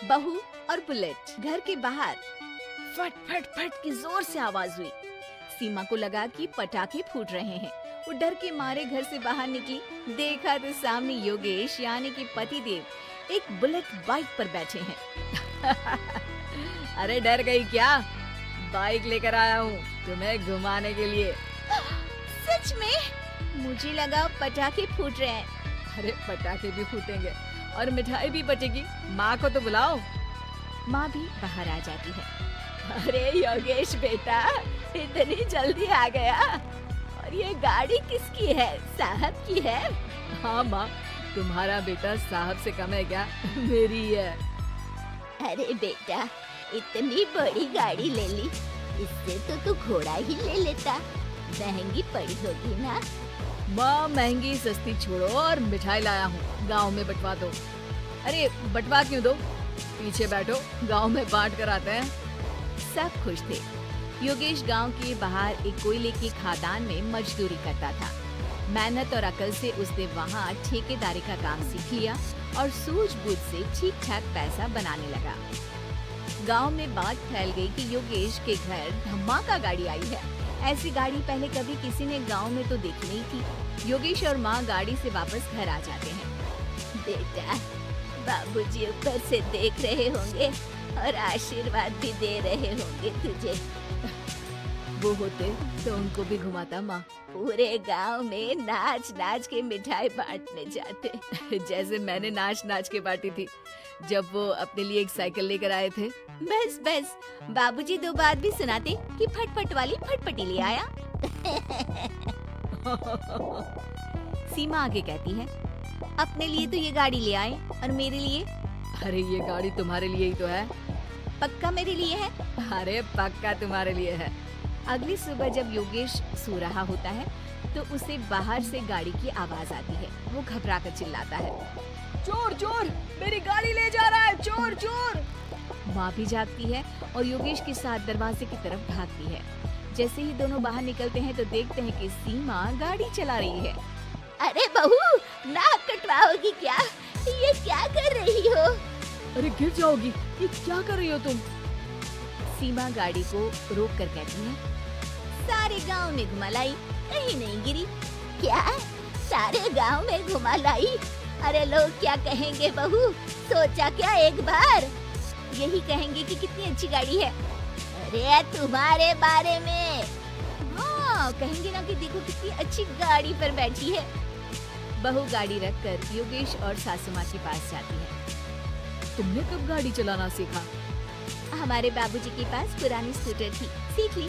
बहू और बुलेट। घर के बाहर फट फट फट की जोर से आवाज हुई। सीमा को लगा कि पटाखे फूट रहे हैं। वो डर के मारे घर से बाहर निकली। देखा तो सामने योगेश यानी कि पतिदेव एक बुलेट बाइक पर बैठे हैं। अरे डर गई क्या? बाइक लेकर आया हूँ तुम्हें घुमाने के लिए। सच में? मुझे लगा पटाखे फूट रहे हैं। अरे पटाखे भी फूटेंगे और मिठाई भी बचेगी। माँ को तो बुलाओ। माँ भी बाहर आ जाती है। अरे योगेश बेटा, इतनी जल्दी आ गया। और ये गाड़ी किसकी है? साहब की है? हाँ माँ, तुम्हारा बेटा साहब से कम है क्या? मेरी है। अरे बेटा, इतनी बड़ी गाड़ी ले ली, इससे तो तू घोड़ा ही ले लेता। महंगी पड़ी होगी ना? माँ महंगी सस्ती छोड़ो और मिठाई लाया हूँ, गांव में बंटवा दो। अरे बंटवा क्यों दो? पीछे बैठो, गांव में बांट कर आते हैं। सब खुश थे। योगेश गांव के बाहर एक कोयले की खदान में मजदूरी करता था। मेहनत और अकल से उसने वहाँ ठेकेदारी का काम सीख लिया और सूझबूझ से ठीक ठाक पैसा बनाने लगा। गांव में बात फैल गई कि योगेश के घर धमाका गाड़ी आई है। ऐसी गाड़ी पहले कभी किसी ने गांव में तो देखी नहीं थी। योगेश और माँ गाड़ी से वापस घर आ जाते हैं। बेटा, बाबूजी ऊपर से देख रहे होंगे और आशीर्वाद भी दे रहे होंगे तुझे। वो होते तो उनको भी घुमाता माँ। पूरे गांव में नाच नाच के मिठाई बांटने जाते। जैसे मैंने नाच नाच के बांटी थी जब वो अपने लिए एक साइकिल लेकर आए थे। बस बस, बाबूजी दो बात भी सुनाते कि फटफट वाली फटफटी ले आया। सीमा आगे कहती है, अपने लिए तो ये गाड़ी ले आए और मेरे लिए? अरे ये गाड़ी तुम्हारे लिए ही तो है। पक्का मेरे लिए है? अरे पक्का तुम्हारे लिए है। अगली सुबह जब योगेश सो रहा होता है तो उसे बाहर से गाड़ी की आवाज आती है। वो घबरा कर चिल्लाता है, चोर चोर, मेरी गाड़ी ले जा रहा है, चोर चोर। माँ भी जागती है और योगेश के साथ दरवाजे की तरफ भागती है। जैसे ही दोनों बाहर निकलते हैं तो देखते हैं कि सीमा गाड़ी चला रही है। अरे बहू, नाक कटवाओगी क्या? ये क्या कर रही हो? अरे गिर जाओगी, ये क्या कर रही हो तुम? सीमा गाड़ी को रोक कर कहती है, सारे गांव में घुमा लाई, कहीं नहीं गिरी। क्या? सारे गांव में घुमा लाई? अरे लोग क्या कहेंगे बहू? सोचा क्या एक बार? यही कहेंगे कि कितनी अच्छी गाड़ी है। अरे तुम्हारे बारे में। हाँ, कहेंगे ना कि देखो कितनी अच्छी गाड़ी पर बैठी है। बहू गाड़ी रखकर योगेश और सासू माँ के पास जाती है। तुमने कब गाड़ी चलाना सीखा? हमारे बाबूजी के पास पुरानी स्कूटर थी, सीख ली।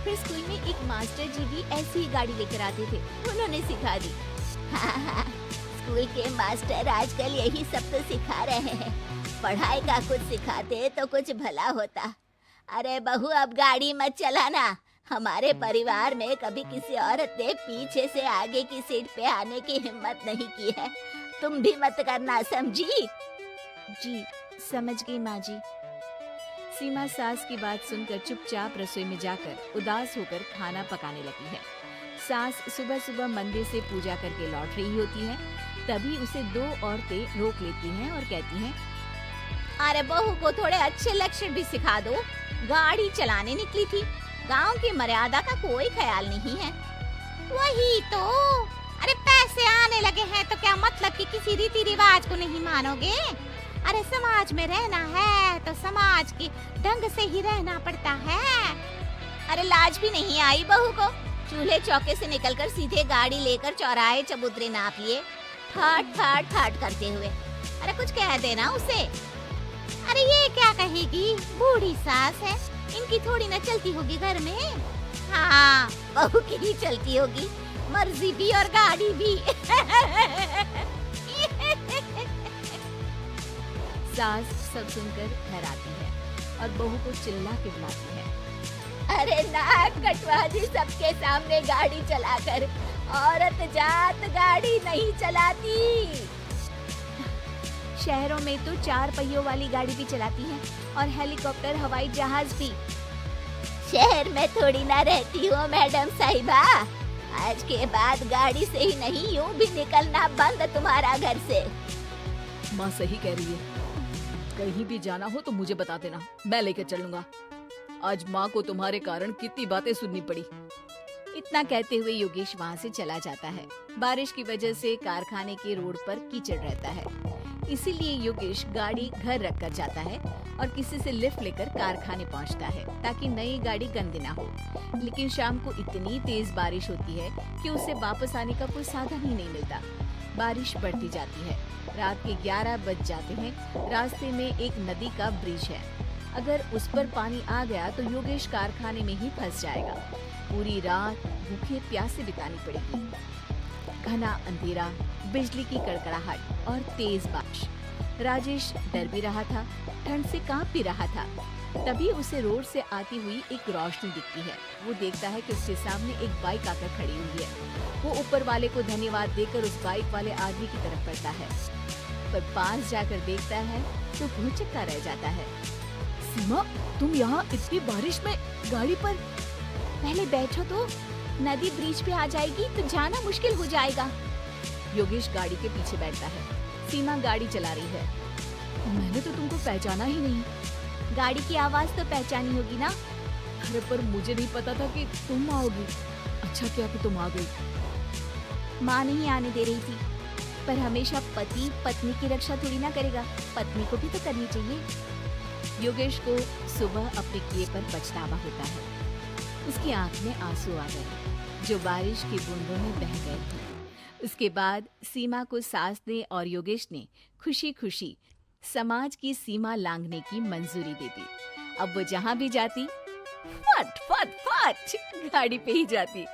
फिर स्कूल में एक मास्टर जी भी ऐसी ही गाड़ी लेकर आते थे, उन्होंने सिखा दी। हाँ, स्कूल के मास्टर आजकल यही सब तो सिखा रहे हैं। पढ़ाई का कुछ सिखाते तो कुछ भला होता। अरे बहू, अब गाड़ी मत चलाना। हमारे परिवार में कभी किसी औरत ने पीछे से आगे की सीट पे आने की हिम्मत नहीं की है। तुम भी मत करना, समझी? जी समझ गई माँ जी। सीमा सास की बात सुनकर चुपचाप रसोई में जाकर उदास होकर खाना पकाने लगी है। सास सुबह सुबह मंदिर से पूजा करके लौट रही होती है। तभी उसे दो औरतें रोक लेती हैं और कहती हैं, अरे बहू को थोड़े अच्छे लक्षण भी सिखा दो। गाड़ी चलाने निकली थी, गांव की मर्यादा का कोई ख्याल नहीं है। वही तो। अरे पैसे आने लगे हैं तो क्या मतलब कि किसी रीति रिवाज को नहीं मानोगे? अरे समाज में रहना है तो समाज की ढंग से ही रहना पड़ता है। अरे लाज भी नहीं आई बहू को? चूल्हे चौके से निकलकर सीधे गाड़ी लेकर चौराहे चबूतरे नाप लिए, ठाट ठाट ठाट करते हुए। अरे कुछ कह देना उसे। अरे ये क्या कहेगी? बूढ़ी सास है, इनकी थोड़ी ना चलती होगी घर में। हाँ, बहू की ही चलती होगी, मर्जी भी और गाड़ी भी। सास सब सुनकर घर आती है और बहू को चिल्ला के बुलाती है, अरे नाक कटवा दी सबके सामने गाड़ी चलाकर। औरत जात गाड़ी नहीं चलाती। शहरों में तो 4 पहियों वाली गाड़ी भी चलाती हैं और हेलीकॉप्टर, हवाई जहाज भी। शहर में थोड़ी ना रहती हो मैडम साहिबा। आज के बाद गाड़ी से ही नहीं, यूं भी निकलना बंद तुम्हारा घर से। माँ सही कह रही है, कहीं भी जाना हो तो मुझे बता देना, मैं लेकर चलूंगा। आज माँ को तुम्हारे कारण कितनी बातें सुननी पड़ी। इतना कहते हुए योगेश वहाँ से चला जाता है। बारिश की वजह से कारखाने के रोड पर कीचड़ रहता है, इसीलिए योगेश गाड़ी घर रख कर जाता है और किसी से लिफ्ट लेकर कारखाने पहुँचता है ताकि नई गाड़ी गंदी ना हो। लेकिन शाम को इतनी तेज बारिश होती है कि उसे वापस आने का कोई साधन ही नहीं मिलता। बारिश बढ़ती जाती है, रात के 11 बज जाते हैं। रास्ते में एक नदी का ब्रिज है, अगर उस पर पानी आ गया तो योगेश कारखाने में ही फंस जाएगा। पूरी रात भूखे प्यासे बितानी पड़ेगी। घना अंधेरा, बिजली की कड़कड़ाहट और तेज बारिश। राजेश डर भी रहा था, ठंड से कांप भी रहा था। तभी उसे रोड से आती हुई एक रोशनी दिखती है। वो देखता है कि उसके सामने एक बाइक आकर खड़ी हुई है। वो ऊपर वाले को धन्यवाद देकर उस बाइक वाले आदमी की तरफ बढ़ता है, पर पास जाकर देखता है तो भौचक्का रह जाता है। सीमा, तुम यहाँ इतनी बारिश में गाड़ी पर? पहले बैठो तो, नदी ब्रिज पे आ जाएगी तो जाना मुश्किल हो जाएगा। योगेश गाड़ी के पीछे बैठता है। सीमा गाड़ी चला रही है। मैंने तो तुमको पहचाना ही नहीं। गाड़ी की आवाज तो पहचानी होगी ना? अरे पर मुझे नहीं पता था कि तुम आओगी। अच्छा किया कि तुम आ गई। माँ नहीं आने दे रही थी, पर हमेशा पति पत्नी की रक्षा थोड़ी ना करेगा, पत्नी को भी तो करनी चाहिए। योगेश को सुबह अपने किए पर पछतावा होता है। उसकी आंख में आंसू आ गए जो बारिश की बूंदों में बह गए थे। उसके बाद सीमा को सास ने और योगेश ने खुशी खुशी समाज की सीमा लांघने की मंजूरी दे दी। अब वो जहाँ भी जाती फट फट फट गाड़ी पे ही जाती।